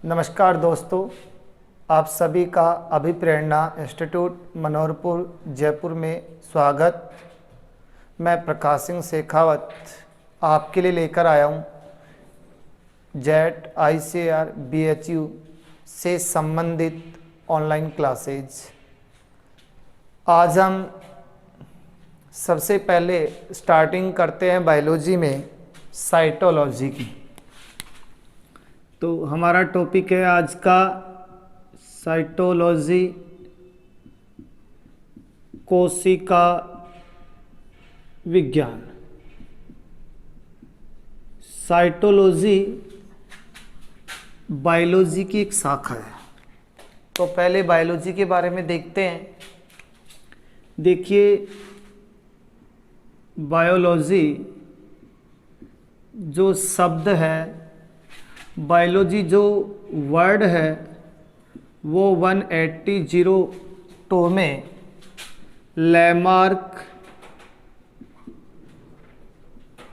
नमस्कार दोस्तों, आप सभी का अभिप्रेरणा इंस्टीट्यूट मनोहरपुर जयपुर में स्वागत। मैं प्रकाश सिंह शेखावत आपके लिए लेकर आया हूँ जेट ICAR BHU से संबंधित ऑनलाइन क्लासेज। आज हम सबसे पहले स्टार्टिंग करते हैं बायोलॉजी में साइटोलॉजी की। तो हमारा टॉपिक है आज का साइटोलॉजी, कोशिका विज्ञान। साइटोलॉजी बायोलॉजी की एक शाखा है। तो पहले बायोलॉजी के बारे में देखते हैं। देखिए, बायोलॉजी जो शब्द है, बायोलॉजी जो वर्ड है वो 1802 में लैमार्क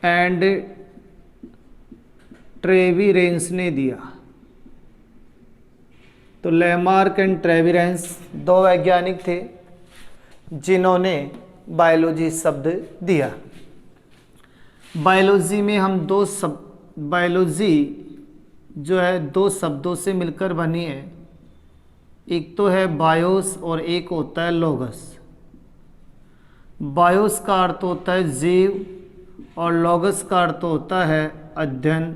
एंड ट्रेविरेंस ने दिया। तो लैमार्क एंड ट्रेविरेंस दो वैज्ञानिक थे जिन्होंने बायोलॉजी शब्द दिया। बायोलॉजी में हम बायोलॉजी जो है दो शब्दों से मिलकर बनी है। एक तो है बायोस और एक होता है लोगस। बायोस का अर्थ होता है जीव और लोगस का अर्थ होता है अध्ययन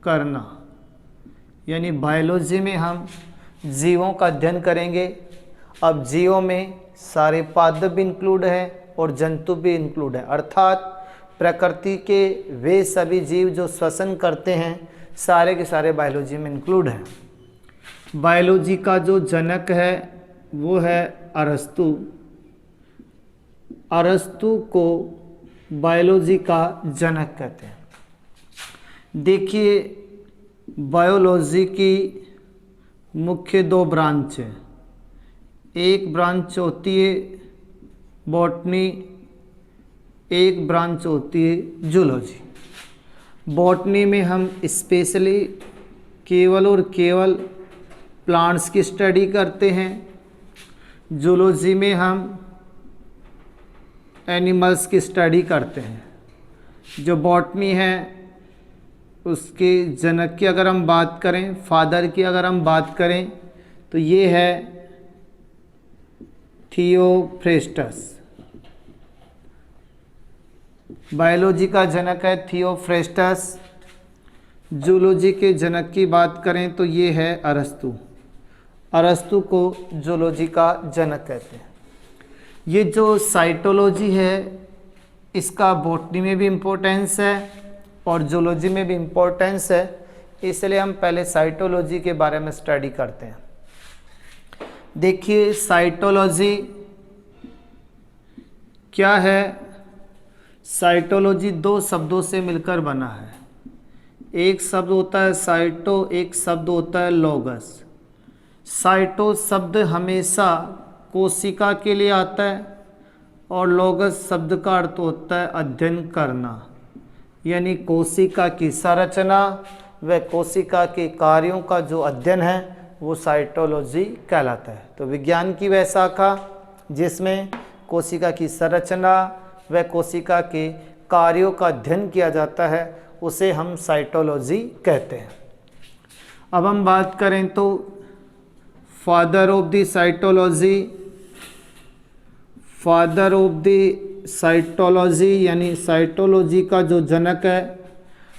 करना। यानी बायोलॉजी में हम जीवों का अध्ययन करेंगे। अब जीवों में सारे पादप भी इंक्लूड है और जंतु भी इंक्लूड है, अर्थात प्रकृति के वे सभी जीव जो श्वसन करते हैं सारे के सारे बायोलॉजी में इंक्लूड है। बायोलॉजी का जो जनक है वो है अरस्तु। अरस्तु को बायोलॉजी का जनक कहते हैं। देखिए, बायोलॉजी की मुख्य दो ब्रांच है। एक ब्रांच होती है बॉटनी, एक ब्रांच होती है जूलॉजी। बॉटनी में हम स्पेशली केवल और केवल प्लांट्स की स्टडी करते हैं। जूलॉजी में हम एनिमल्स की स्टडी करते हैं। जो बॉटनी है उसके जनक की अगर हम बात करें, फादर की अगर हम बात करें, तो ये है थियोफ्रेस्टस। बायोलॉजी का जनक है थियोफ्रेस्टस। जूलॉजी के जनक की बात करें तो ये है अरस्तु। अरस्तु को जूलॉजी का जनक कहते हैं। ये जो साइटोलॉजी है इसका बॉटनी में भी इम्पोर्टेंस है और जूलॉजी में भी इम्पोर्टेंस है, इसलिए हम पहले साइटोलॉजी के बारे में स्टडी करते हैं। देखिए, साइटोलॉजी क्या है। साइटोलॉजी दो शब्दों से मिलकर बना है। एक शब्द होता है साइटो, एक शब्द होता है लोगस। साइटो शब्द हमेशा कोशिका के लिए आता है और लोगस शब्द का अर्थ होता है अध्ययन करना। यानी कोशिका की संरचना व कोशिका के कार्यों का जो अध्ययन है वो साइटोलॉजी कहलाता है। तो विज्ञान की वह शाखा जिसमें कोशिका की संरचना व कोशिका के कार्यों का अध्ययन किया जाता है उसे हम साइटोलॉजी कहते हैं। अब हम बात करें तो father of the cytology, father of the cytology यानी साइटोलॉजी का जो जनक है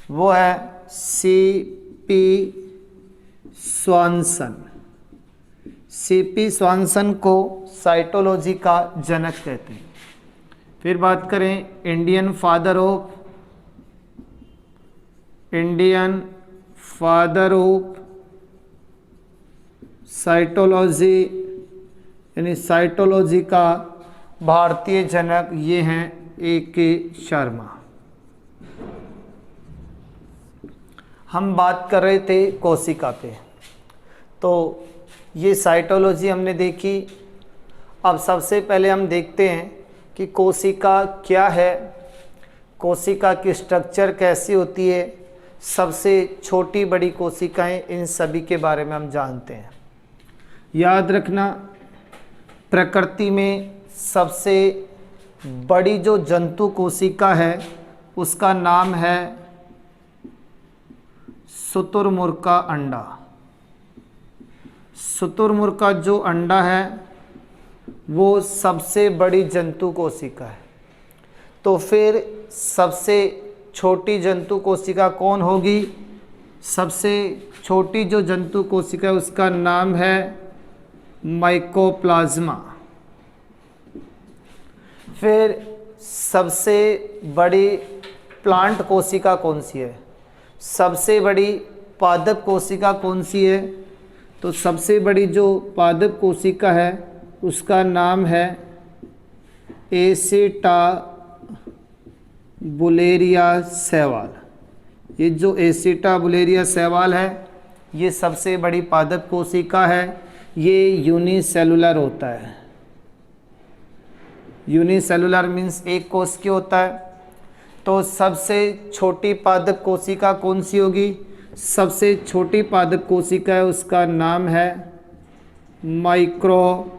वो है C.P. स्वानसन। C.P. स्वानसन को साइटोलॉजी का जनक कहते हैं। फिर बात करें इंडियन फादर ऑफ साइटोलॉजी यानी साइटोलॉजी का भारतीय जनक ये हैं A.K. शर्मा। हम बात कर रहे थे कोशिका पे, तो ये साइटोलॉजी हमने देखी। अब सबसे पहले हम देखते हैं कि कोशिका क्या है, कोशिका की स्ट्रक्चर कैसी होती है, सबसे छोटी बड़ी कोशिकाएं, इन सभी के बारे में हम जानते हैं। याद रखना, प्रकृति में सबसे बड़ी जो जंतु कोशिका है उसका नाम है शुतुरमुर्ग का अंडा। शुतुरमुर्ग का जो अंडा है वो सबसे बड़ी जंतु कोशिका है। तो फिर सबसे छोटी जंतु कोशिका कौन होगी? सबसे छोटी जो जंतु कोशिका है उसका नाम है माइकोप्लाज्मा। फिर सबसे बड़ी प्लांट कोशिका कौन सी है? सबसे बड़ी पादप कोशिका कौन सी है? तो सबसे बड़ी जो पादप कोशिका है उसका नाम है एसिटाबुलेरिया शैवाल। ये जो एसिटाबुलेरिया शैवाल है ये सबसे बड़ी पादप कोशिका है। ये यूनिसेलुलर होता है। यूनिसेलुलर मीन्स एक कोश की होता है। तो सबसे छोटी पादप कोशिका कौन सी होगी? सबसे छोटी पादप कोशिका है उसका नाम है माइक्रोसिस्टिस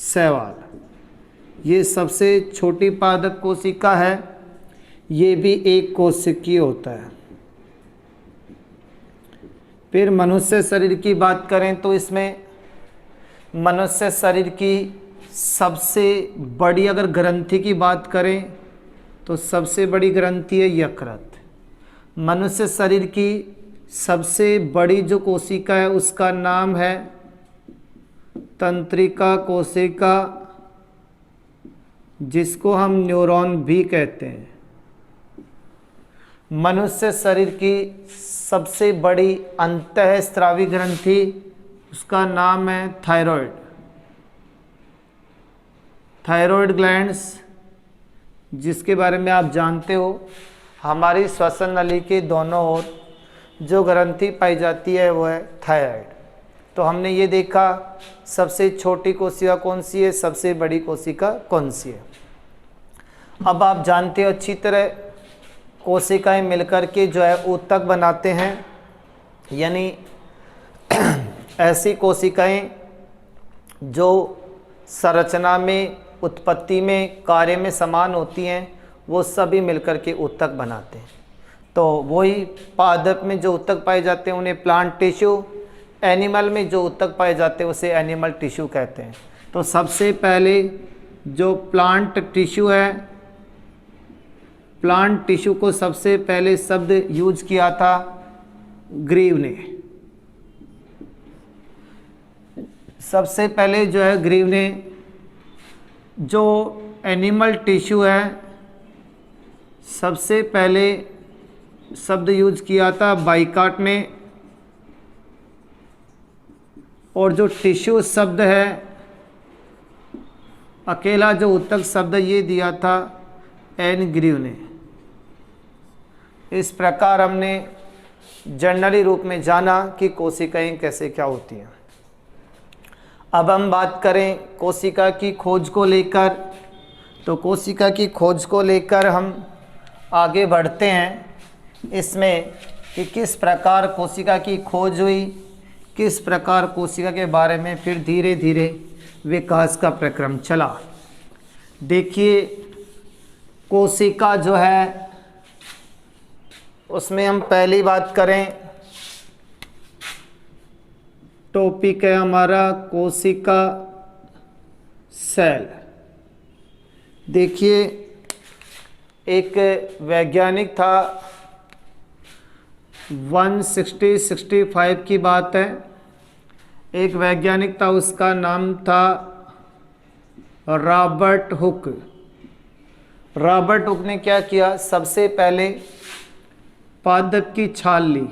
शैवाल। ये सबसे छोटी पादप कोशिका है। ये भी एक कोशिकीय होता है। फिर मनुष्य शरीर की बात करें तो इसमें मनुष्य शरीर की सबसे बड़ी अगर ग्रंथि की बात करें तो सबसे बड़ी ग्रंथि है यकृत। मनुष्य शरीर की सबसे बड़ी जो कोशिका है उसका नाम है तंत्रिका कोशिका, जिसको हम न्यूरॉन भी कहते हैं। मनुष्य शरीर की सबसे बड़ी अंतःस्रावी ग्रंथि उसका नाम है थायराइड। थायराइड ग्लैंड्स, जिसके बारे में आप जानते हो, हमारी श्वसन नली के दोनों ओर जो ग्रंथि पाई जाती है वो है थायराइड। तो हमने ये देखा सबसे छोटी कोशिका कौन सी है, सबसे बड़ी कोशिका कौन सी है। अब आप जानते हो अच्छी तरह कोशिकाएं मिलकर के जो है ऊतक बनाते हैं, यानी ऐसी कोशिकाएं जो संरचना में, उत्पत्ति में, कार्य में समान होती हैं, वो सभी मिलकर के ऊतक बनाते हैं। तो वही पादप में जो ऊतक पाए जाते हैं उन्हें प्लांट टिश्यू, एनिमल में जो ऊतक पाए जाते हैं उसे एनिमल टिश्यू कहते हैं। तो सबसे पहले जो प्लांट टिश्यू है, प्लांट टिश्यू को सबसे पहले शब्द यूज किया था ग्रीव ने। सबसे पहले जो है ग्रीव ने जो एनिमल टिश्यू है सबसे पहले शब्द यूज किया था बाइकाट ने। और जो टिश्यू शब्द है अकेला जो ऊतक शब्द ये दिया था एन ग्रीव ने। इस प्रकार हमने जनरली रूप में जाना कि कोशिकाएं कैसे क्या होती हैं। अब हम बात करें कोशिका की खोज को लेकर, तो कोशिका की खोज को लेकर हम आगे बढ़ते हैं इसमें कि किस प्रकार कोशिका की खोज हुई, किस प्रकार कोशिका के बारे में फिर धीरे धीरे विकास का प्रक्रम चला। देखिए कोशिका जो है उसमें हम पहली बात करें, टॉपिक है हमारा कोशिका सेल। देखिए एक वैज्ञानिक था 165 की बात है। एक वैज्ञानिक था उसका नाम था रॉबर्ट हुक। रॉबर्ट हुक ने क्या किया, सबसे पहले पादप की छाल ली,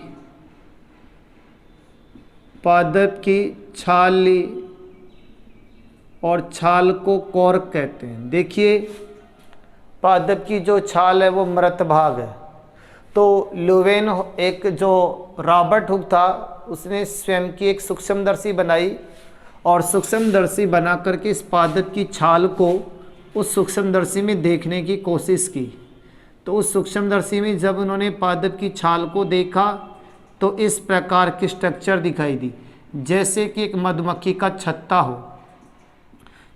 पादप की छाल ली और छाल को कॉर्क कहते हैं। देखिए पादप की जो छाल है वो मृत भाग है। तो लुवेन एक जो रॉबर्ट हुक था उसने स्वयं की एक सूक्ष्मदर्शी बनाई और सूक्ष्मदर्शी बना करके इस पादप की छाल को उस सूक्ष्मदर्शी में देखने की कोशिश की। तो उस सूक्ष्मदर्शी में जब उन्होंने पादप की छाल को देखा तो इस प्रकार की स्ट्रक्चर दिखाई दी, जैसे कि एक मधुमक्खी का छत्ता हो।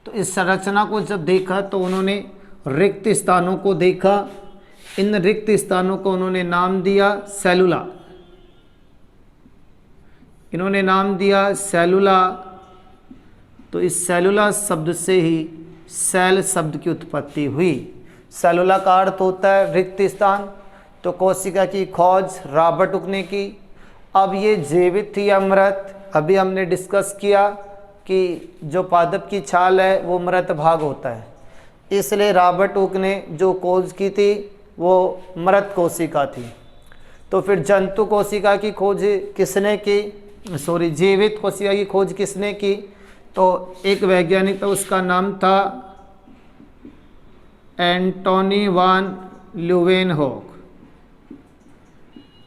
तो इस संरचना को जब देखा तो उन्होंने रिक्त स्थानों को देखा। इन रिक्त स्थानों को उन्होंने नाम दिया सेलुला। इन्होंने नाम दिया सेलुला। तो इस सेलुला शब्द से ही सेल शब्द की उत्पत्ति हुई। सेलुला का अर्थ होता है रिक्त स्थान। तो कोशिका की खोज रॉबर्ट हुक ने की। अब ये जीवित थी या मृत, अभी हमने डिस्कस किया कि जो पादप की छाल है वो मृत भाग होता है, इसलिए रॉबर्ट हुक ने जो खोज की थी वो मृत कोशिका थी। तो फिर जंतु कोशिका की खोज किसने की, जीवित कोशिका की खोज किसने की? तो एक वैज्ञानिक था, उसका नाम था एंटोनी वान ल्यूवेनहोक।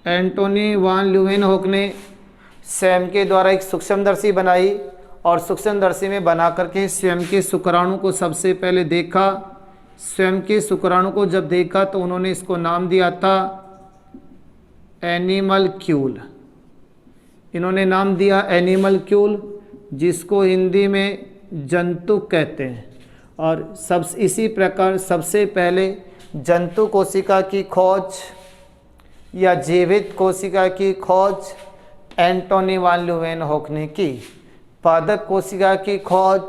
एंटोनी वान ल्यूवेनहोक ने स्वयं के द्वारा एक सूक्ष्मदर्शी बनाई और सूक्ष्मदर्शी में बना करके स्वयं के शुक्राणु को सबसे पहले देखा। स्वयं के शुक्राणु को जब देखा तो उन्होंने इसको नाम दिया था एनिमलक्यूल। इन्होंने नाम दिया एनिमलक्यूल, जिसको हिंदी में जंतु कहते हैं। और इसी प्रकार सबसे पहले जंतु कोशिका की खोज या जीवित कोशिका की खोज एंटोनी वान ल्यूवेनहोक ने की। पादप कोशिका की खोज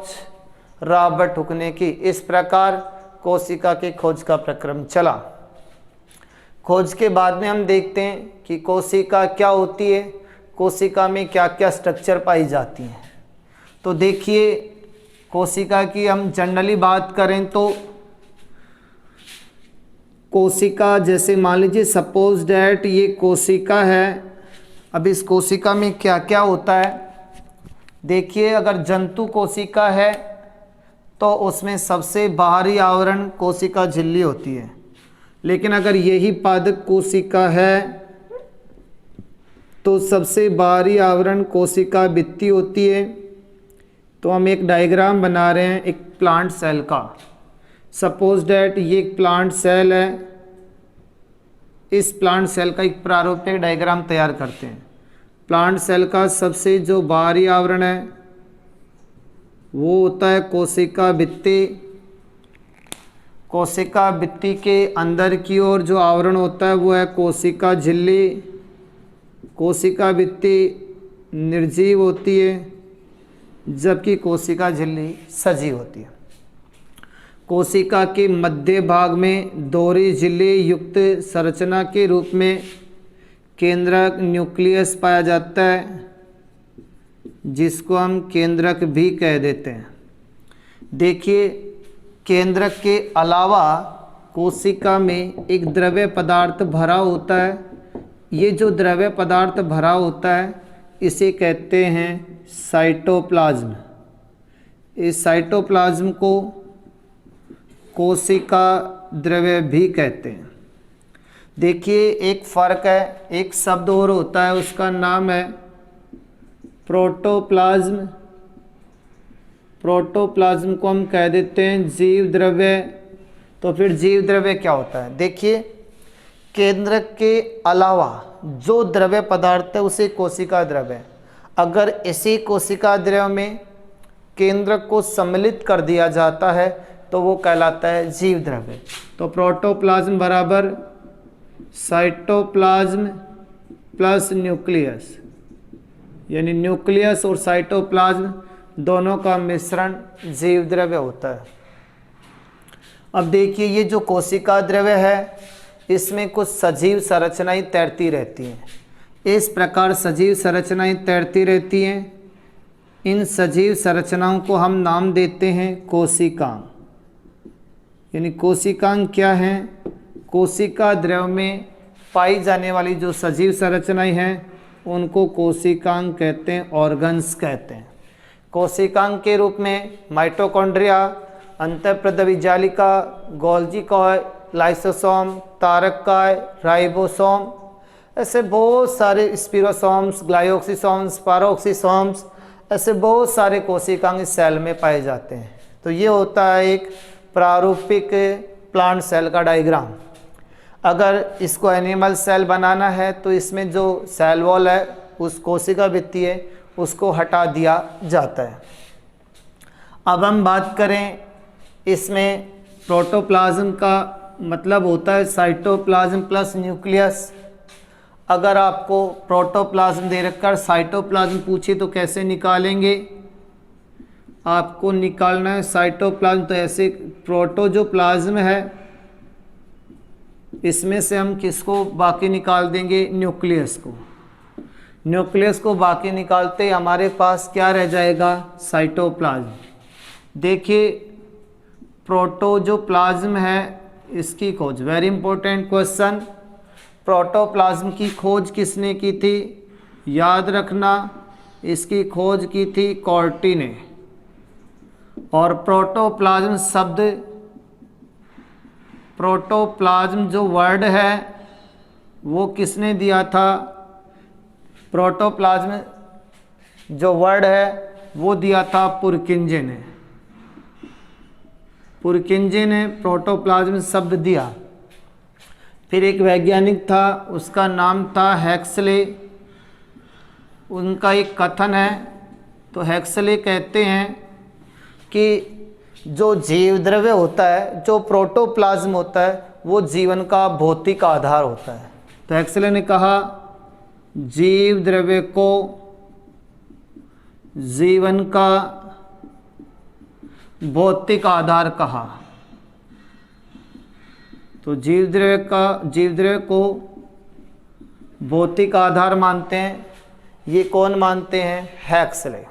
रॉबर्ट हुक ने की। इस प्रकार कोशिका की खोज का प्रक्रम चला। खोज के बाद में हम देखते हैं कि कोशिका क्या होती है, कोशिका में क्या क्या स्ट्रक्चर पाई जाती हैं। तो देखिए, कोशिका की हम जनरली बात करें तो कोशिका, जैसे मान लीजिए सपोज डैट ये कोशिका है। अब इस कोशिका में क्या क्या होता है देखिए। अगर जंतु कोशिका है तो उसमें सबसे बाहरी आवरण कोशिका झिल्ली होती है, लेकिन अगर यही पादप कोशिका है तो सबसे बाहरी आवरण कोशिका भित्ति होती है। तो हम एक डायग्राम बना रहे हैं एक प्लांट सेल का। सपोज डैट ये एक प्लांट सेल है। इस प्लांट सेल का एक प्रारूपिक डायग्राम तैयार करते हैं। प्लांट सेल का सबसे जो बाहरी आवरण है वो होता है कोशिका भित्ति। कोशिका भित्ति के अंदर की ओर जो आवरण होता है वो है कोशिका झिल्ली। कोशिका भित्ति निर्जीव होती है जबकि कोशिका झिल्ली सजीव होती है। कोशिका के मध्य भाग में दोहरी झिल्ली युक्त संरचना के रूप में केंद्रक न्यूक्लियस पाया जाता है, जिसको हम केंद्रक भी कह देते हैं। देखिए, केंद्रक के अलावा कोशिका में एक द्रव्य पदार्थ भरा होता है। ये जो द्रव्य पदार्थ भरा होता है इसे कहते हैं साइटोप्लाज्म। इस साइटोप्लाज्म को कोशिका द्रव्य भी कहते हैं। देखिए, एक फ़र्क है, एक शब्द और होता है, उसका नाम है प्रोटोप्लाज्म। प्रोटोप्लाज्म को हम कह देते हैं जीव द्रव्य। तो फिर जीव द्रव्य क्या होता है? देखिए, केंद्रक के अलावा जो द्रव्य पदार्थ है उसे कोशिका द्रव्य। अगर इसी कोशिका द्रव्य में केंद्रक को सम्मिलित कर दिया जाता है तो वो कहलाता है जीव द्रव्य। तो प्रोटोप्लाज्म बराबर साइटोप्लाज्म प्लस न्यूक्लियस, यानी न्यूक्लियस और साइटोप्लाज्म दोनों का मिश्रण जीव द्रव्य होता है। अब देखिए, ये जो कोशिका द्रव्य है इसमें कुछ सजीव संरचनाएं तैरती रहती हैं। इस प्रकार सजीव संरचनाएं तैरती रहती हैं। इन सजीव संरचनाओं को हम नाम देते हैं कोशिकांग। यानी कोशिकांग क्या हैं? कोशिका द्रव्य में पाई जाने वाली जो सजीव संरचनाएं हैं उनको कोशिकांग कहते हैं, ऑर्गन्स कहते हैं। कोशिकांग के रूप में माइटोकॉन्ड्रिया, अंतःप्रद्रवी जालिका, गोल्जी कॉय, लाइसोसोम, तारककाय, राइबोसोम, ऐसे बहुत सारे स्पिरोसोम्स, ग्लाइओक्सिसोम्स, पारोक्सिसोम्स, ऐसे बहुत सारे कोशिकांग इस सेल में पाए जाते हैं। तो ये होता है एक प्रारूपिक प्लांट सेल का डायग्राम। अगर इसको एनिमल सेल बनाना है तो इसमें जो सेल वॉल है उस कोशिका भित्ति है उसको हटा दिया जाता है। अब हम बात करें इसमें प्रोटोप्लाज्म का मतलब होता है साइटोप्लाज्म प्लस न्यूक्लियस। अगर आपको प्रोटोप्लाज्म दे रखकर साइटोप्लाज्म पूछे तो कैसे निकालेंगे? आपको निकालना है साइटोप्लाज्म, तो ऐसे प्रोटो जो प्लाज्म है इसमें से हम किसको बाकी निकाल देंगे? न्यूक्लियस को। न्यूक्लियस को बाकी निकालते हमारे पास क्या रह जाएगा? साइटोप्लाज्म। देखिए प्रोटो जो प्लाज्म है इसकी खोज, वेरी इंपॉर्टेंट क्वेश्चन, प्रोटोप्लाज्म की खोज किसने की थी? याद रखना इसकी खोज की थी कॉर्टी ने। और प्रोटोप्लाज्म शब्द, प्रोटोप्लाज्म जो वर्ड है वो किसने दिया था? प्रोटोप्लाज्म जो वर्ड है वो दिया था पुरकिंजे ने। पुरकिंजे ने प्रोटोप्लाज्म शब्द दिया। फिर एक वैज्ञानिक था उसका नाम था हेक्सले। उनका एक कथन है, तो हेक्सले कहते हैं कि जो जीव द्रव्य होता है, जो प्रोटोप्लाज्म होता है, वो जीवन का भौतिक आधार होता है। तो हेक्सले ने कहा जीव द्रव्य को जीवन का भौतिक आधार कहा। तो जीव द्रव्य को भौतिक आधार मानते हैं। ये कौन मानते हैं? हेक्सले।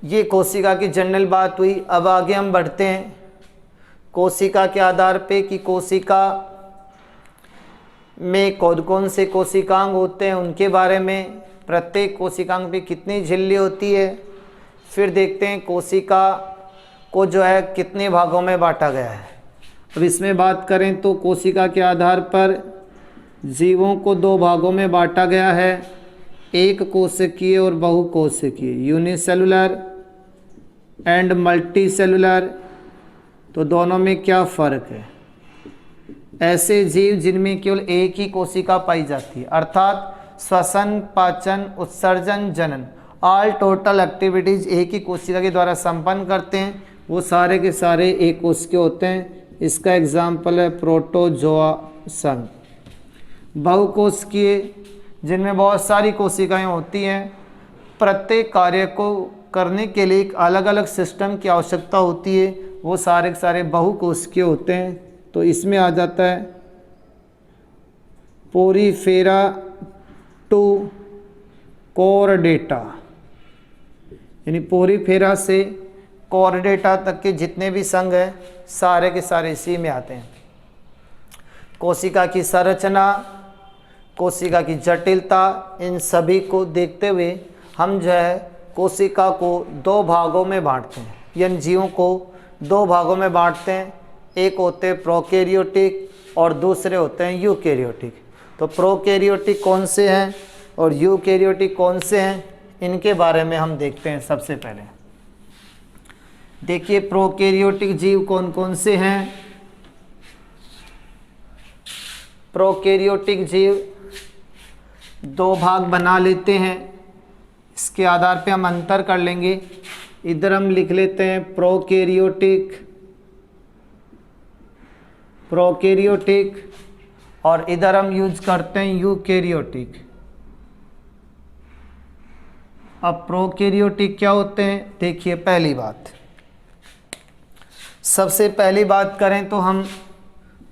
ये कोशिका की जनरल बात हुई। अब आगे हम बढ़ते हैं कोशिका के आधार पे कि कोशिका में कौन कौन से कोशिकांग होते हैं उनके बारे में, प्रत्येक कोशिकांग पे कितनी झिल्ली होती है। फिर देखते हैं कोशिका को जो है कितने भागों में बांटा गया है। अब इसमें बात करें तो कोशिका के आधार पर जीवों को दो भागों में बांटा गया है, एक कोशिकीय और बहुकोशिकीय, यूनिसेलुलर एंड मल्टी सेलुलर। तो दोनों में क्या फ़र्क है? ऐसे जीव जिनमें केवल एक ही कोशिका पाई जाती है, अर्थात श्वसन, पाचन, उत्सर्जन, जनन, ऑल टोटल एक्टिविटीज़ एक ही कोशिका के द्वारा संपन्न करते हैं, वो सारे के सारे एक कोशिकीय होते हैं। इसका एग्जाम्पल है प्रोटोजोआ संघ। बहुकोशिकीय जिनमें बहुत सारी कोशिकाएं होती हैं, प्रत्येक कार्य को करने के लिए एक अलग अलग सिस्टम की आवश्यकता होती है, वो सारे के सारे बहुकोशिकीय होते हैं। तो इसमें आ जाता है पोरीफेरा टू कोरडेटा, यानी पोरीफेरा से कोरडेटा तक के जितने भी संघ हैं सारे के सारे इसी में आते हैं। कोशिका की संरचना, कोशिका की जटिलता, इन सभी को देखते हुए हम जो है कोशिका को दो भागों में बांटते हैं, यानी जीवों को दो भागों में बांटते हैं। एक होते हैं प्रोकैरियोटिक और दूसरे होते हैं यूकैरियोटिक। तो प्रोकैरियोटिक कौन से हैं और यूकैरियोटिक कौन से हैं, इनके बारे में हम देखते हैं। सबसे पहले देखिए प्रोकैरियोटिक जीव कौन कौन से हैं। प्रोकैरियोटिक जीव दो भाग बना लेते हैं, इसके आधार पे हम अंतर कर लेंगे। इधर हम लिख लेते हैं प्रोकैरियोटिक और इधर हम यूज करते हैं यूकैरियोटिक। अब प्रोकैरियोटिक क्या होते हैं? देखिए पहली बात, सबसे पहली बात करें तो हम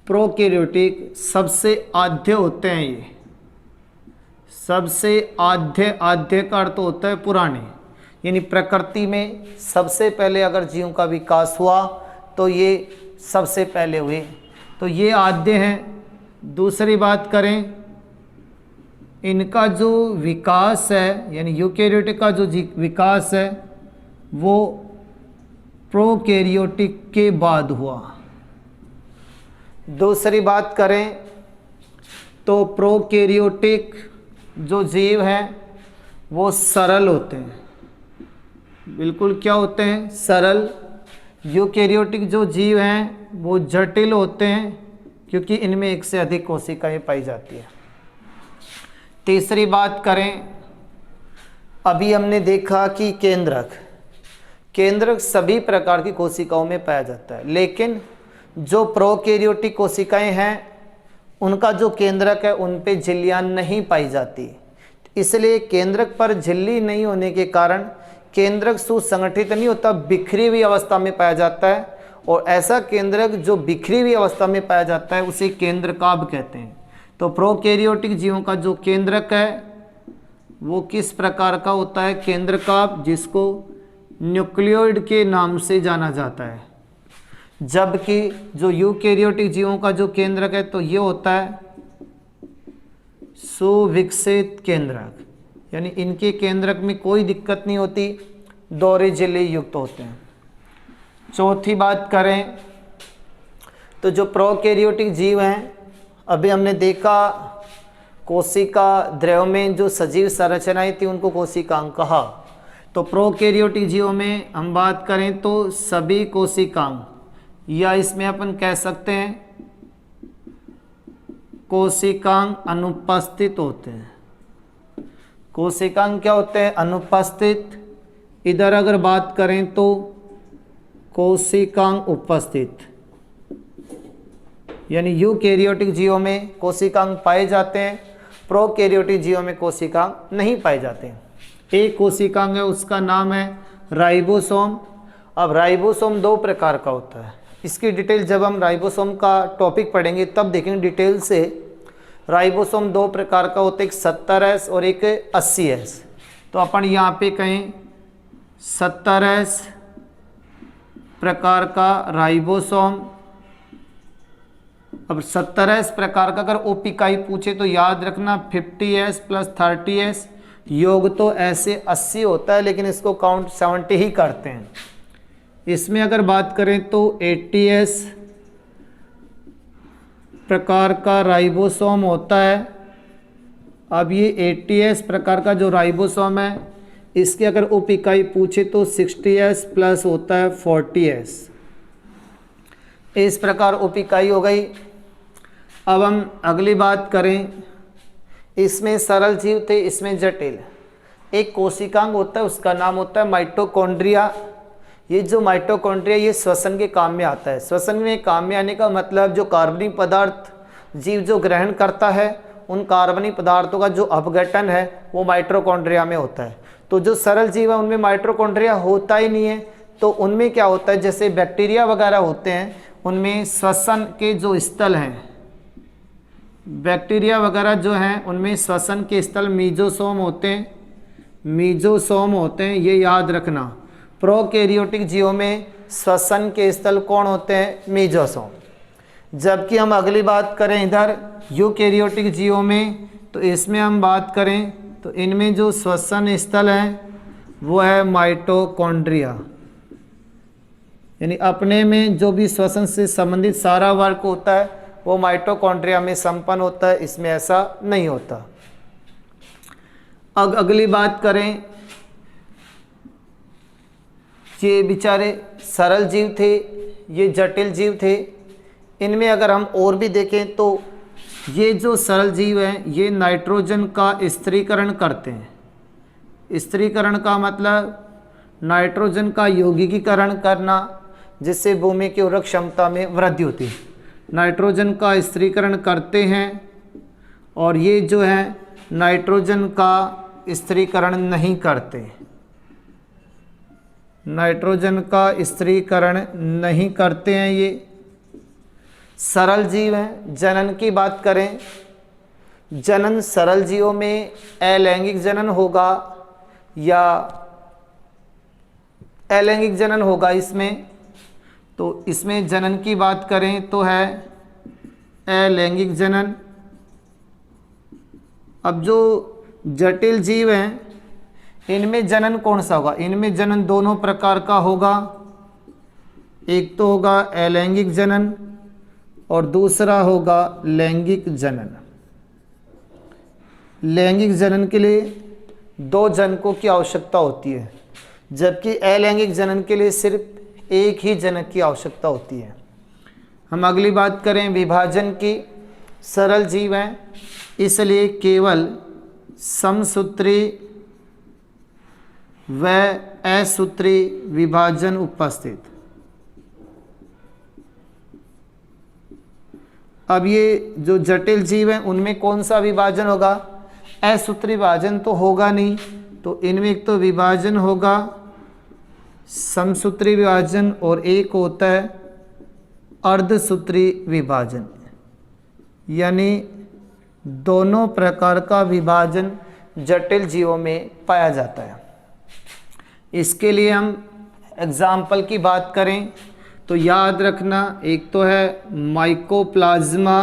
प्रोकैरियोटिक सबसे आद्य होते हैं। ये सबसे आद्य का अर्थ होता है पुराने, यानी प्रकृति में सबसे पहले अगर जीवों का विकास हुआ तो ये सबसे पहले हुए, तो ये आद्य हैं। दूसरी बात करें, इनका जो विकास है यानी यूकैरियोटिक का जो विकास है वो प्रोकैरियोटिक के बाद हुआ। दूसरी बात करें तो प्रोकैरियोटिक जो जीव हैं वो सरल होते हैं, बिल्कुल क्या होते हैं? सरल। यूकैरियोटिक जो जीव हैं वो जटिल होते हैं, क्योंकि इनमें एक से अधिक कोशिकाएं पाई जाती है। तीसरी बात करें, अभी हमने देखा कि केंद्रक सभी प्रकार की कोशिकाओं में पाया जाता है, लेकिन जो प्रोकैरियोटिक कोशिकाएं हैं उनका जो केंद्रक है उन पे झिल्लियाँ नहीं पाई जाती, इसलिए केंद्रक पर झिल्ली नहीं होने के कारण केंद्रक सुसंगठित नहीं होता, बिखरी हुई अवस्था में पाया जाता है। और ऐसा केंद्रक जो बिखरी हुई अवस्था में पाया जाता है उसे केंद्रकाभ कहते हैं। तो प्रोकैरियोटिक जीवों का जो केंद्रक है वो किस प्रकार का होता है? केंद्रकाभ, जिसको न्यूक्लियोइड के नाम से जाना जाता है। जबकि जो यूकैरियोटिक जीवों का जो केंद्रक है तो ये होता है सुविकसित केंद्रक, यानी इनके केंद्रक में कोई दिक्कत नहीं होती, दोहरे झिल्ली युक्त होते हैं। चौथी बात करें तो जो प्रोकैरियोटिक जीव हैं, अभी हमने देखा कोशिका द्रव्य में जो सजीव संरचनाएं थी उनको कोशिकांग कहा। तो प्रोकैरियोटिक जीवों में हम बात करें तो सभी कोशिकांग, या इसमें अपन कह सकते हैं कोशिकांग अनुपस्थित होते हैं। कोशिकांग क्या होते हैं? अनुपस्थित। इधर अगर बात करें तो कोशिकांग उपस्थित, यानी यूकैरियोटिक जीवों में कोशिकांग पाए जाते हैं, प्रोकैरियोटिक जीवों में कोशिकांग नहीं पाए जाते हैं। एक कोशिकांग है उसका नाम है राइबोसोम। अब राइबोसोम दो प्रकार का होता है, इसकी डिटेल जब हम राइबोसोम का टॉपिक पढ़ेंगे तब देखेंगे डिटेल से। राइबोसोम दो प्रकार का होता है, एक 70S और एक 80S। तो अपन यहाँ पे कहें 70S प्रकार का राइबोसोम। अब 70S प्रकार का अगर उप इकाई पूछे तो याद रखना 50S प्लस 30S, योग तो ऐसे 80 होता है लेकिन इसको काउंट 70 ही करते हैं। इसमें अगर बात करें तो 80S प्रकार का राइबोसोम होता है। अब ये 80S प्रकार का जो राइबोसोम है इसके अगर उप इकाई पूछे तो 60S प्लस होता है 40S। इस प्रकार उप इकाई हो गई। अब हम अगली बात करें, इसमें सरल जीव थे, इसमें जटिल। एक कोशिकांग होता है उसका नाम होता है माइटोकॉन्ड्रिया। ये जो माइटोकॉन्ड्रिया ये श्वसन के काम में आता है। श्वसन में काम में आने का मतलब जो कार्बनिक पदार्थ जीव जो ग्रहण करता है उन कार्बनिक पदार्थों का जो अपघटन है वो माइटोकॉन्ड्रिया में होता है। तो जो सरल जीव है उनमें माइटोकॉन्ड्रिया होता ही नहीं है। तो उनमें क्या होता है, जैसे बैक्टीरिया वगैरह होते हैं उनमें श्वसन के जो स्थल हैं, बैक्टीरिया वगैरह जो हैं उनमें श्वसन के स्थल मीजोसोम होते हैं, मीजोसोम होते हैं, ये याद रखना। प्रोकैरियोटिक जीवों में श्वसन के स्थल कौन होते हैं? मीजोसोम। जबकि हम अगली बात करें इधर यूकैरियोटिक जीवों में, तो इसमें हम बात करें तो इनमें जो श्वसन स्थल है वो है माइटोकॉन्ड्रिया, यानी अपने में जो भी श्वसन से संबंधित सारा वर्क होता है वो माइटोकॉन्ड्रिया में संपन्न होता है, इसमें ऐसा नहीं होता। अब अगली बात करें, ये बेचारे सरल जीव थे, ये जटिल जीव थे। इनमें अगर हम और भी देखें तो ये जो सरल जीव हैं ये नाइट्रोजन का स्थिरीकरण करते हैं। स्थिरीकरण का मतलब नाइट्रोजन का यौगिकीकरण करना, जिससे भूमि की उर्वरक क्षमता में वृद्धि होती है। नाइट्रोजन का स्थिरीकरण करते हैं और ये जो है नाइट्रोजन का स्थिरीकरण नहीं करते। नाइट्रोजन का स्थिरीकरण नहीं करते हैं, ये सरल जीव हैं। जनन की बात करें, जनन सरल जीवों में अलैंगिक जनन होगा या अलैंगिक जनन होगा इसमें। तो इसमें जनन की बात करें तो है अलैंगिक जनन। अब जो जटिल जीव हैं इनमें जनन कौन सा होगा? इनमें जनन दोनों प्रकार का होगा। एक तो होगा अलैंगिक जनन और दूसरा होगा लैंगिक जनन। लैंगिक जनन के लिए दो जनकों की आवश्यकता होती है, जबकि अलैंगिक जनन के लिए सिर्फ एक ही जनक की आवश्यकता होती है। हम अगली बात करें विभाजन की। सरल जीव हैं इसलिए केवल समसूत्री व असूत्री विभाजन उपस्थित। अब ये जो जटिल जीव हैं उनमें कौन सा विभाजन होगा? असूत्री विभाजन तो होगा नहीं, तो इनमें एक तो विभाजन होगा समसूत्री विभाजन और एक होता है अर्धसूत्री विभाजन, यानी दोनों प्रकार का विभाजन जटिल जीवों में पाया जाता है। इसके लिए हम एग्जाम्पल की बात करें तो याद रखना, एक तो है माइकोप्लाज्मा,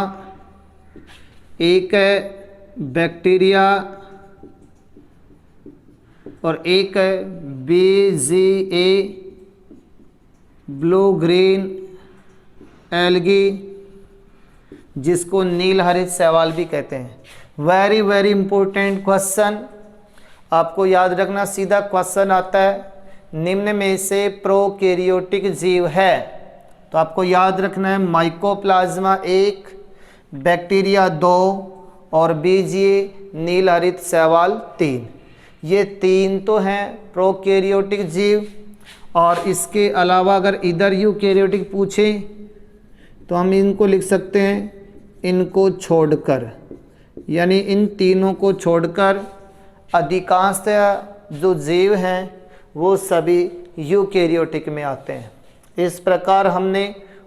एक है बैक्टीरिया और एक है BGA ब्लू ग्रीन एल्गी, जिसको नील हरित शैवाल भी कहते हैं। वेरी वेरी इंपॉर्टेंट क्वेश्चन, आपको याद रखना, सीधा क्वेश्चन आता है निम्न में से प्रोकैरियोटिक जीव है, तो आपको याद रखना है माइकोप्लाज्मा 1, बैक्टीरिया 2 और BGA नील हरित शैवाल 3। ये 3 तो हैं प्रोकैरियोटिक जीव, और इसके अलावा अगर इधर यूकैरियोटिक पूछे तो हम इनको लिख सकते हैं इनको छोड़कर, यानी इन तीनों को छोड़कर अधिकांशतः जो जीव हैं वो सभी यूकैरियोटिक में आते हैं। इस प्रकार हमने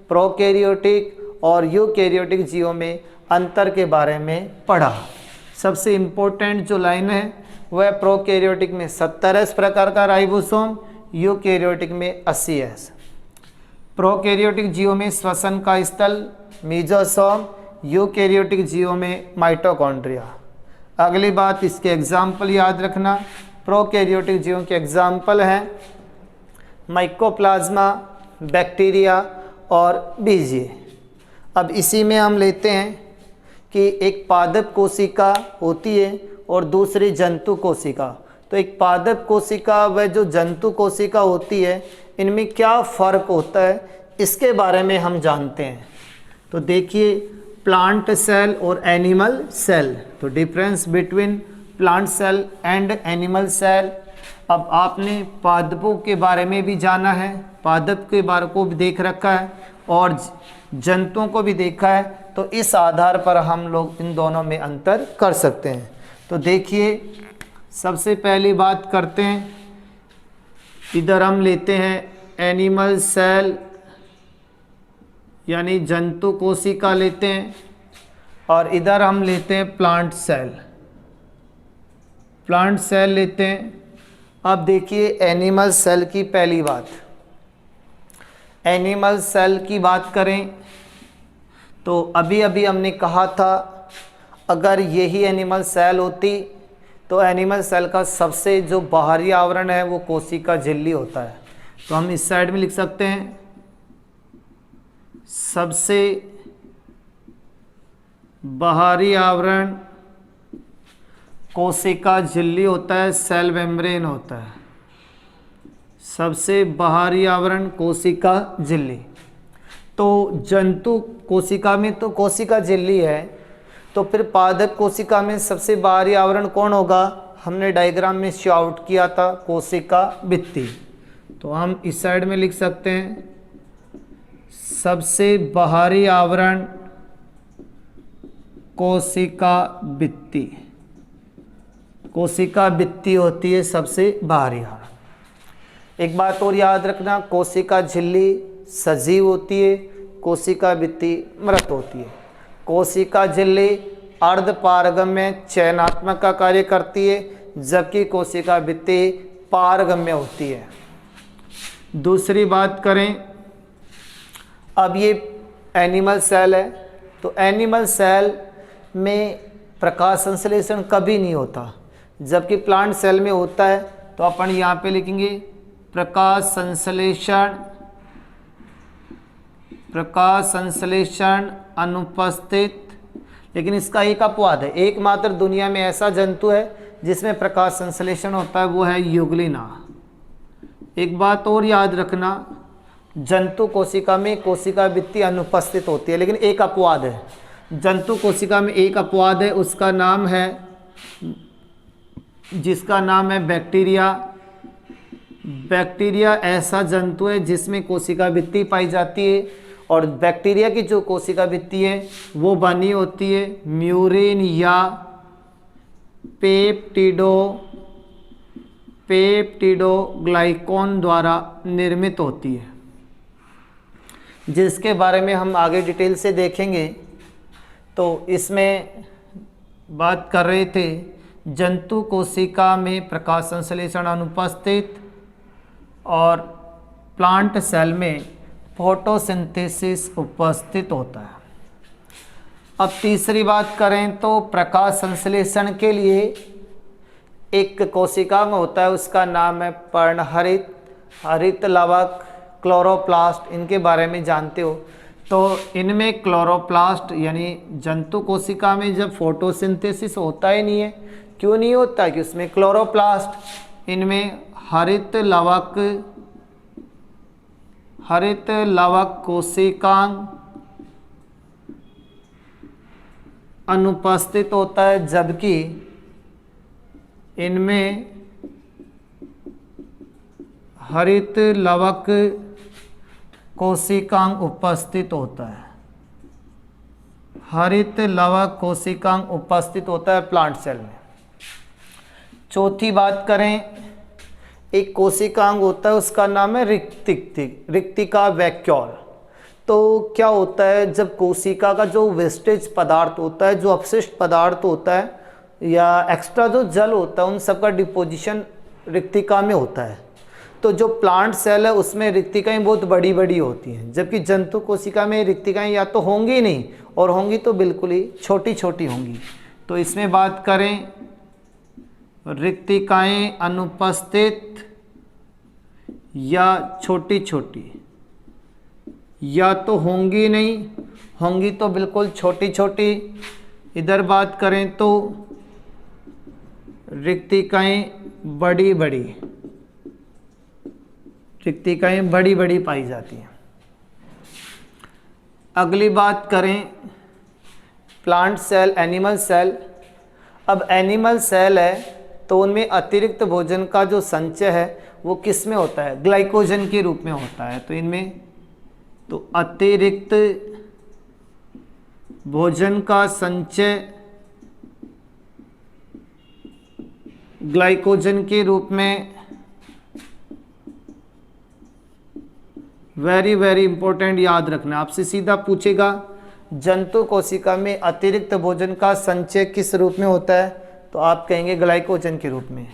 प्रोकैरियोटिक और यूकैरियोटिक जीवों में अंतर के बारे में पढ़ा। सबसे इम्पोर्टेंट जो लाइन है वह प्रोकैरियोटिक में 70S प्रकार का राइबोसोम, यूकैरियोटिक में 80S। प्रोकैरियोटिक जीवों में श्वसन का स्थल मीजोसोम, यूकैरियोटिक जीवों में माइटोकॉन्ड्रिया। अगली बात, इसके एग्जाम्पल याद रखना, प्रोकैरियोटिक जीवों के एग्जाम्पल हैं माइकोप्लाज्मा, बैक्टीरिया और BGA। अब इसी में हम लेते हैं कि एक पादप कोशिका होती है और दूसरी जंतु कोशिका। तो एक पादप कोशिका व जो जंतु कोशिका होती है इनमें क्या फ़र्क होता है, इसके बारे में हम जानते हैं। तो देखिए, प्लांट सेल और एनिमल सेल, तो difference between plant cell and animal cell. अब आपने पादपों के बारे में भी जाना है, पादप के बारे को भी देख रखा है और जंतुओं को भी देखा है, तो इस आधार पर हम लोग इन दोनों में अंतर कर सकते हैं। तो देखिए, सबसे पहली बात करते हैं, इधर हम लेते हैं एनिमल सेल यानी जंतु कोशिका लेते हैं, और इधर हम लेते हैं प्लांट सेल, प्लांट सेल लेते हैं। अब देखिए एनिमल सेल की पहली बात, एनिमल सेल की बात करें तो अभी अभी हमने कहा था अगर यही एनिमल सेल होती तो एनिमल सेल का सबसे जो बाहरी आवरण है वो कोशिका झिल्ली होता है। तो हम इस साइड में लिख सकते हैं सबसे बाहरी आवरण कोशिका झिल्ली होता है, सेल मेम्ब्रेन होता है, सबसे बाहरी आवरण कोशिका झिल्ली। तो जंतु कोशिका में तो कोशिका झिल्ली है, तो फिर पादप कोशिका में सबसे बाहरी आवरण कौन होगा? हमने डायग्राम में शो आउट किया था, कोशिका भित्ति। तो हम इस साइड में लिख सकते हैं सबसे बाहरी आवरण कोशिका भित्ति, कोशिका भित्ति होती है सबसे बाहरी आवरण। एक बात और याद रखना, कोशिका झिल्ली सजीव होती है, कोशिका भित्ति मृत होती है। कोशिका झिल्ली अर्धपारगम्य चयनात्मक का कार्य करती है, जबकि कोशिका भित्ति पारगम्य होती है। दूसरी बात करें, अब ये एनिमल सेल है, तो एनिमल सेल में प्रकाश संश्लेषण कभी नहीं होता, जबकि प्लांट सेल में होता है। तो अपन यहाँ पे लिखेंगे प्रकाश संश्लेषण, प्रकाश संश्लेषण अनुपस्थित। लेकिन इसका एक अपवाद है, एकमात्र दुनिया में ऐसा जंतु है जिसमें प्रकाश संश्लेषण होता है, वो है यूग्लिना। एक बात और याद रखना, जंतु कोशिका में कोशिका भित्ति अनुपस्थित होती है, लेकिन एक अपवाद है। जंतु कोशिका में एक अपवाद है, उसका नाम है, जिसका नाम है बैक्टीरिया। बैक्टीरिया ऐसा जंतु है जिसमें कोशिका भित्ति पाई जाती है, और बैक्टीरिया की जो कोशिका भित्ति है वो बनी होती है म्यूरिन या पेप्टिडोग्लाइकॉन द्वारा निर्मित होती है, जिसके बारे में हम आगे डिटेल से देखेंगे। तो इसमें बात कर रहे थे जंतु कोशिका में प्रकाश संश्लेषण अनुपस्थित और प्लांट सेल में फोटोसिंथेसिस उपस्थित होता है। अब तीसरी बात करें तो प्रकाश संश्लेषण के लिए एक कोशिका में होता है, उसका नाम है पर्णहरित, हरित लवक, क्लोरोप्लास्ट। इनके बारे में जानते हो। तो इनमें क्लोरोप्लास्ट यानी जंतु कोशिका में जब फोटोसिंथेसिस होता ही नहीं है, क्यों नहीं होता? कि उसमें क्लोरोप्लास्ट, इनमें हरित लवक कोशिकांग अनुपस्थित होता है, जबकि इनमें हरित लवक कोशिकांग उपस्थित होता है। हरित लवक कोशिकांग उपस्थित होता है प्लांट सेल में। चौथी बात करें, एक कोशिकांग होता है, उसका नाम है रिक्तिका वैक्यूल। तो क्या होता है, जब कोशिका का जो वेस्टेज पदार्थ होता है, जो अपशिष्ट पदार्थ होता है या एक्स्ट्रा जो जल होता है, उन सब का डिपोजिशन रिक्तिका में होता है। तो जो प्लांट सेल है उसमें रिक्तिकाएं बहुत बड़ी बड़ी होती हैं, जबकि जंतु कोशिका में रिक्तिकाएं या तो होंगी नहीं, और होंगी तो बिल्कुल ही छोटी छोटी होंगी। तो इसमें बात करें, रिक्तिकाएं अनुपस्थित या छोटी छोटी, या तो होंगी नहीं, होंगी तो बिल्कुल छोटी छोटी। इधर बात करें तो रिक्तिकाएं बड़ी बड़ी, रिक्तिकाएं बड़ी बड़ी पाई जाती हैं। अगली बात करें प्लांट सेल, एनिमल सेल। अब एनिमल सेल है तो उनमें अतिरिक्त भोजन का जो संचय है वो किस में होता है? ग्लाइकोजन के रूप में होता है। तो इनमें तो अतिरिक्त भोजन का संचय ग्लाइकोजन के रूप में, वेरी वेरी इंपॉर्टेंट, याद रखना। आपसे सीधा पूछेगा जंतु कोशिका में अतिरिक्त भोजन का संचय किस रूप में होता है, तो आप कहेंगे ग्लाइकोजन के रूप में।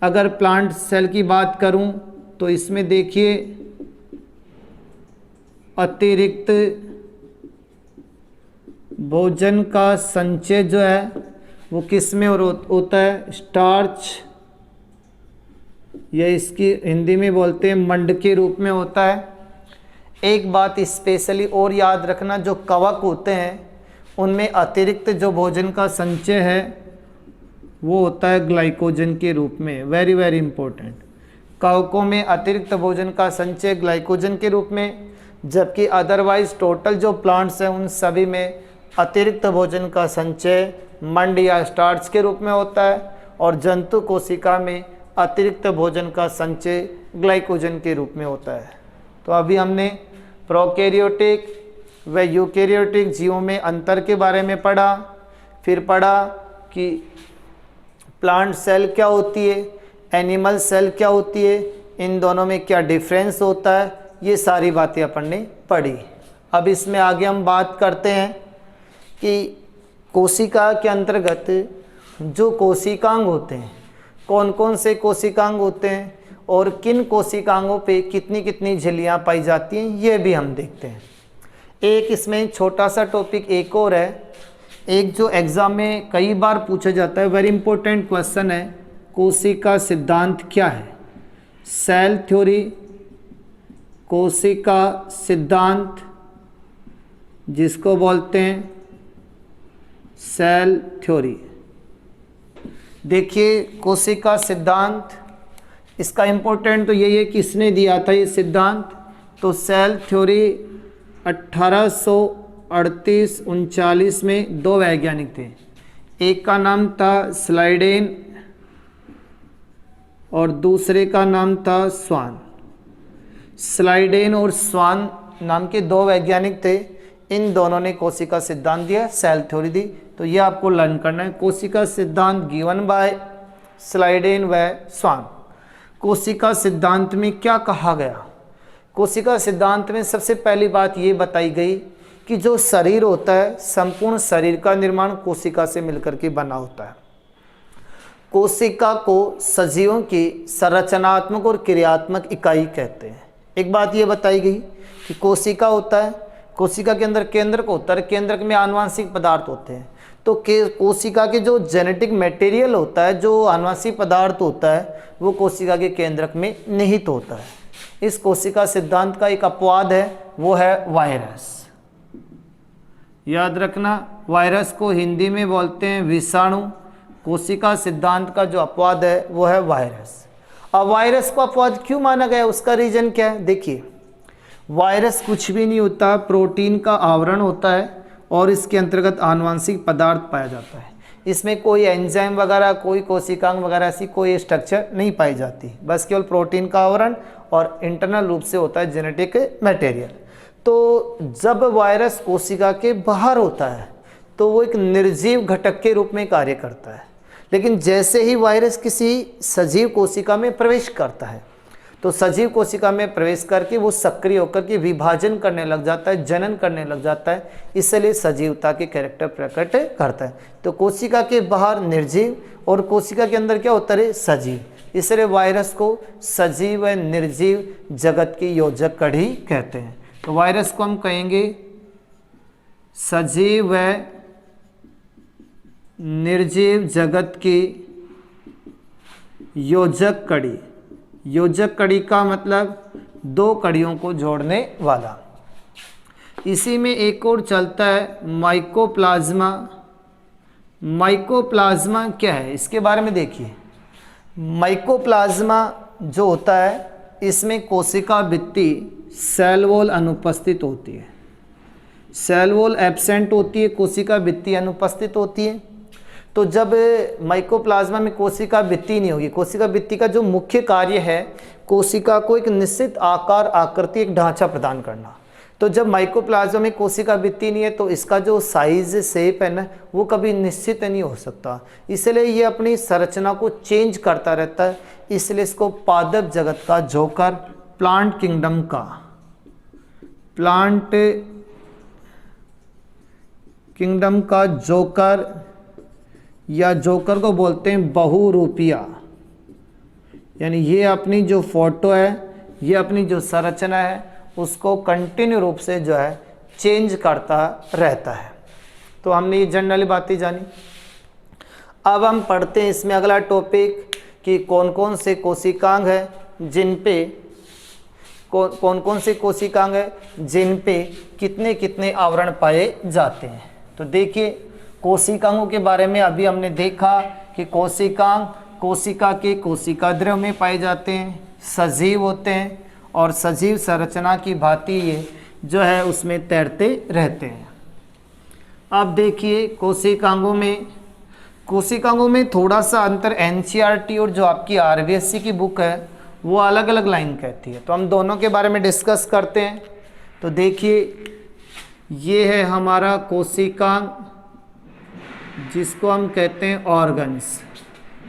अगर प्लांट सेल की बात करूं तो इसमें देखिए अतिरिक्त भोजन का संचय जो है वो किस में होता है? स्टार्च, या इसकी हिंदी में बोलते हैं मंड के रूप में होता है। एक बात स्पेशली और याद रखना, जो कवक होते हैं उनमें अतिरिक्त जो भोजन का संचय है वो होता है ग्लाइकोजन के रूप में। Very very important. कवकों में अतिरिक्त भोजन का संचय ग्लाइकोजन के रूप में, जबकि अदरवाइज टोटल जो प्लांट्स हैं उन सभी में अतिरिक्त भोजन का संचय मंड या स्टार्च के रूप में होता है, और जंतु कोशिका में अतिरिक्त भोजन का संचय ग्लाइकोजन के रूप में होता है। तो अभी हमने प्रोकैरियोटिक व यूकैरियोटिक जीवों में अंतर के बारे में पढ़ा, फिर पढ़ा कि प्लांट सेल क्या होती है, एनिमल सेल क्या होती है, इन दोनों में क्या डिफरेंस होता है, ये सारी बातें अपन ने पढ़ी। अब इसमें आगे हम बात करते हैं कि कोशिका के अंतर्गत जो कोशिकांग होते हैं, कौन कौन से कोशिकांग होते हैं और किन कोशिकांगों पे कितनी कितनी झिल्लियाँ पाई जाती हैं, ये भी हम देखते हैं। एक इसमें छोटा सा टॉपिक एक और है, एक जो एग्ज़ाम में कई बार पूछा जाता है, वेरी इंपॉर्टेंट क्वेश्चन है, कोशिका सिद्धांत क्या है? सेल थ्योरी, कोशिका सिद्धांत जिसको बोलते हैं सेल थ्योरी। देखिए कोशिका सिद्धांत, इसका इम्पोर्टेंट तो यही है कि किसने दिया था ये सिद्धांत? तो सेल थ्योरी 1838-39 में दो वैज्ञानिक थे, एक का नाम था स्लाइडेन और दूसरे का नाम था स्वान। स्लाइडेन और स्वान नाम के दो वैज्ञानिक थे, इन दोनों ने कोशिका सिद्धांत दिया, सेल थ्योरी दी। तो ये आपको लर्न करना है। कोशिका सिद्धांत गिवन बाय स्लाइडेन व स्वान। कोशिका सिद्धांत में क्या कहा गया? कोशिका सिद्धांत में सबसे पहली बात ये बताई गई कि जो शरीर होता है, संपूर्ण शरीर का निर्माण कोशिका से मिलकर के बना होता है। कोशिका को सजीवों की संरचनात्मक और क्रियात्मक इकाई कहते हैं। एक बात ये बताई गई कि कोशिका होता है, कोशिका के अंदर केंद्रक होता है, केंद्रक में आनुवंशिक पदार्थ होते हैं। तो कोशिका के जो जेनेटिक मटेरियल होता है, जो आनुवंशिक पदार्थ होता है, वो कोशिका के केंद्रक में निहित होता है। इस कोशिका सिद्धांत का एक अपवाद है, वो है वायरस। याद रखना, वायरस को हिंदी में बोलते हैं विषाणु। कोशिका सिद्धांत का जो अपवाद है वो है वायरस। अब वायरस को अपवाद क्यों माना गया, उसका रीजन क्या है? देखिए, वायरस कुछ भी नहीं होता, प्रोटीन का आवरण होता है और इसके अंतर्गत आनुवंशिक पदार्थ पाया जाता है। इसमें कोई एंजाइम वगैरह, कोई कोशिकांग वगैरह ऐसी कोई स्ट्रक्चर नहीं पाई जाती, बस केवल प्रोटीन का आवरण और इंटरनल रूप से होता है जेनेटिक मटेरियल। तो जब वायरस कोशिका के बाहर होता है तो वो एक निर्जीव घटक के रूप में कार्य करता है, लेकिन जैसे ही वायरस किसी सजीव कोशिका में प्रवेश करता है तो सजीव कोशिका में प्रवेश करके वो सक्रिय होकर के विभाजन करने लग जाता है, जनन करने लग जाता है, इसलिए सजीवता के कैरेक्टर प्रकट करता है। तो कोशिका के बाहर निर्जीव और कोशिका के अंदर क्या होता है? सजीव। इसलिए वायरस को सजीव व निर्जीव जगत की योजक कड़ी कहते हैं। तो वायरस को हम कहेंगे सजीव व निर्जीव जगत की योजक कड़ी। योजक कड़ी का मतलब दो कड़ियों को जोड़ने वाला। इसी में एक और चलता है माइकोप्लाज्मा। माइकोप्लाज्मा क्या है, इसके बारे में देखिए। माइकोप्लाज्मा जो होता है, इसमें कोशिका भित्ति सेल वॉल अनुपस्थित होती है। सेल वॉल एब्सेंट होती है, कोशिका भित्ति अनुपस्थित होती है। तो जब माइकोप्लाज्मा में कोशिका भित्ति नहीं होगी, कोशिका भित्ति का जो मुख्य कार्य है कोशिका को एक निश्चित आकार, आकृति, एक ढांचा प्रदान करना। तो जब माइकोप्लाज्मा में कोशिका भित्ति नहीं है तो इसका जो साइज, शेप है ना, वो कभी निश्चित नहीं हो सकता। इसलिए ये अपनी संरचना को चेंज करता रहता है। इसलिए इसको पादप जगत का जोकर, प्लांट किंगडम का, प्लांट किंगडम का जोकर या जोकर को बोलते हैं बहुरूपिया। यानी ये अपनी जो फोटो है, ये अपनी जो संरचना है, उसको कंटिन्यू रूप से जो है चेंज करता रहता है। तो हमने ये जनरली बातें जानी। अब हम पढ़ते हैं इसमें अगला टॉपिक कि कौन कौन से कोशिकांग हैं जिन पे कौन कौन से कोशिकांग हैं जिन पे कितने कितने आवरण पाए जाते हैं। तो देखिए, कोशिकांगों के बारे में अभी हमने देखा कि कोशिकांग कोशिका के कोशिका द्रव्य में पाए जाते हैं, सजीव होते हैं और सजीव संरचना की भांति ये जो है उसमें तैरते रहते हैं। अब देखिए, कोशिकांगों में थोड़ा सा अंतर एनसीईआरटी और जो आपकी आरबीएससी की बुक है वो अलग अलग लाइन कहती है। तो हम दोनों के बारे में डिस्कस करते हैं। तो देखिए, ये है हमारा कोशिकांग जिसको हम कहते हैं ऑर्गन्स।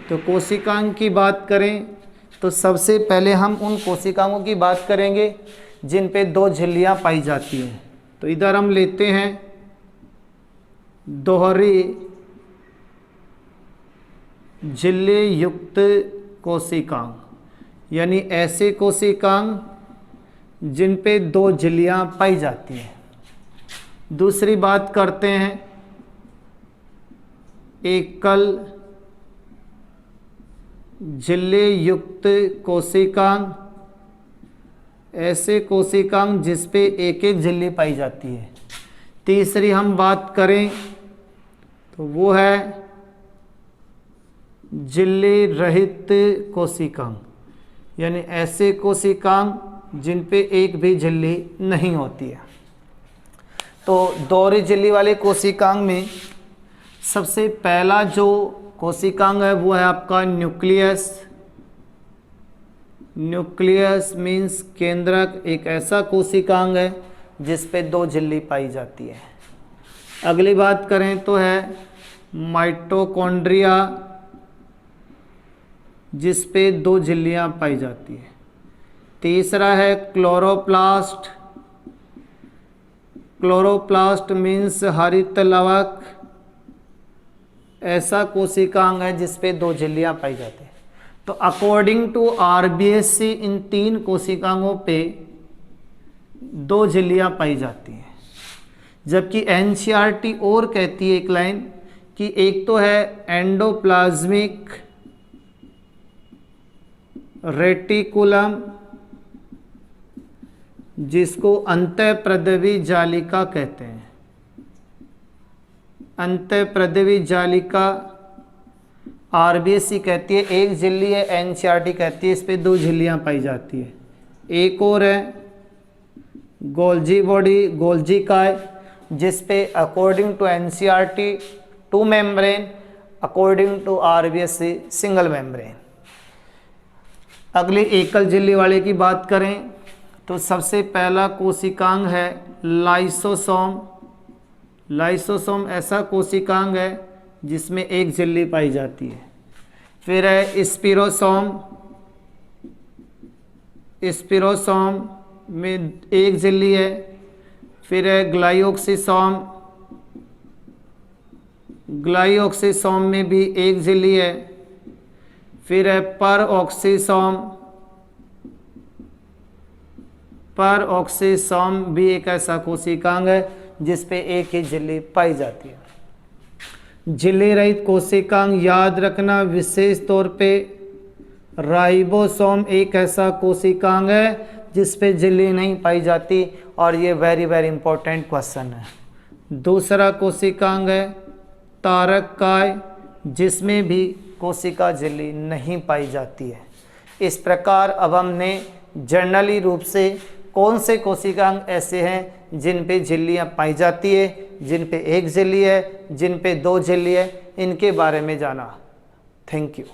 तो कोशिकांग की बात करें तो सबसे पहले हम उन कोशिकाओं की बात करेंगे जिन पे दो झिल्लियां पाई जाती हैं। तो इधर हम लेते हैं दोहरी झिल्ली युक्त कोशिकांग, यानी ऐसे कोशिकांग जिन पे दो झिल्लियां पाई जाती हैं। दूसरी बात करते हैं एकल झिल्ली युक्त कोशिकांग, ऐसे कोशिकांग जिस पे एक एक झिल्ली पाई जाती है। तीसरी हम बात करें तो वो है झिल्ली रहित कोशिकांग, यानी ऐसे कोशिकांग जिन पे एक भी झिल्ली नहीं होती है। तो दोहरी झिल्ली वाले कोशिकांग में सबसे पहला जो कोशिकांग है वो है आपका न्यूक्लियस। न्यूक्लियस मीन्स केंद्रक, एक ऐसा कोशिकांग है जिस पे 2 झिल्ली पाई जाती है। अगली बात करें तो है माइटोकॉन्ड्रिया, जिस पे 2 झिल्लियां पाई जाती है। तीसरा है क्लोरोप्लास्ट। क्लोरोप्लास्ट मीन्स हरित लवक, ऐसा कोशिकांग है जिस पे 2 झिल्लियां पाई जाती है। तो अकॉर्डिंग टू आरबीएससी इन 3 कोशिकांगों पे 2 झिल्लियां पाई जाती हैं। जबकि एनसीईआरटी और कहती है एक लाइन कि एक तो है एंडोप्लाज्मिक रेटिकुलम, जिसको अंतःप्रदवी जालिका कहते हैं। अंतःप्रदवी जालिका आरबीएससी कहती है एक झिल्ली है, एनसीईआरटी कहती है इस पे 2 झिल्लियां पाई जाती है। एक और है गोल्जी बॉडी, गोल्जी काय, जिस पे according to NCERT 2 membrane, according to RBSC single membrane. अगली एकल झिल्ली वाले की बात करें तो सबसे पहला कोशिकांग है लाइसोसोम। लाइसोसोम ऐसा कोशिकांग है जिसमें 1 झिल्ली पाई जाती है। फिर है स्पिरोसोम। स्पिरोसोम में 1 झिल्ली है। फिर है ग्लाइओक्सिसोम। ग्लाइओक्सिसोम में भी 1 झिल्ली है। फिर है परऑक्सीसोम। परऑक्सीसोम भी एक ऐसा कोशिकांग है जिस पे 1 ही झिल्ली पाई जाती है। झिल्ली रहित कोशिकांग याद रखना, विशेष तौर पे राइबोसोम एक ऐसा कोशिकांग है जिस पे झिल्ली नहीं पाई जाती, और ये वेरी वेरी इंपॉर्टेंट क्वेश्चन है। दूसरा कोशिकांग है तारक काय, जिसमें भी कोशिका झिल्ली नहीं पाई जाती है। इस प्रकार अब हमने जनरली रूप से कौन से कोशिकांग ऐसे हैं जिन पे झिल्लियां पाई जाती है, जिन पे 1 झिल्ली है, जिन पे 2 झिल्ली है, इनके बारे में जाना। Thank you.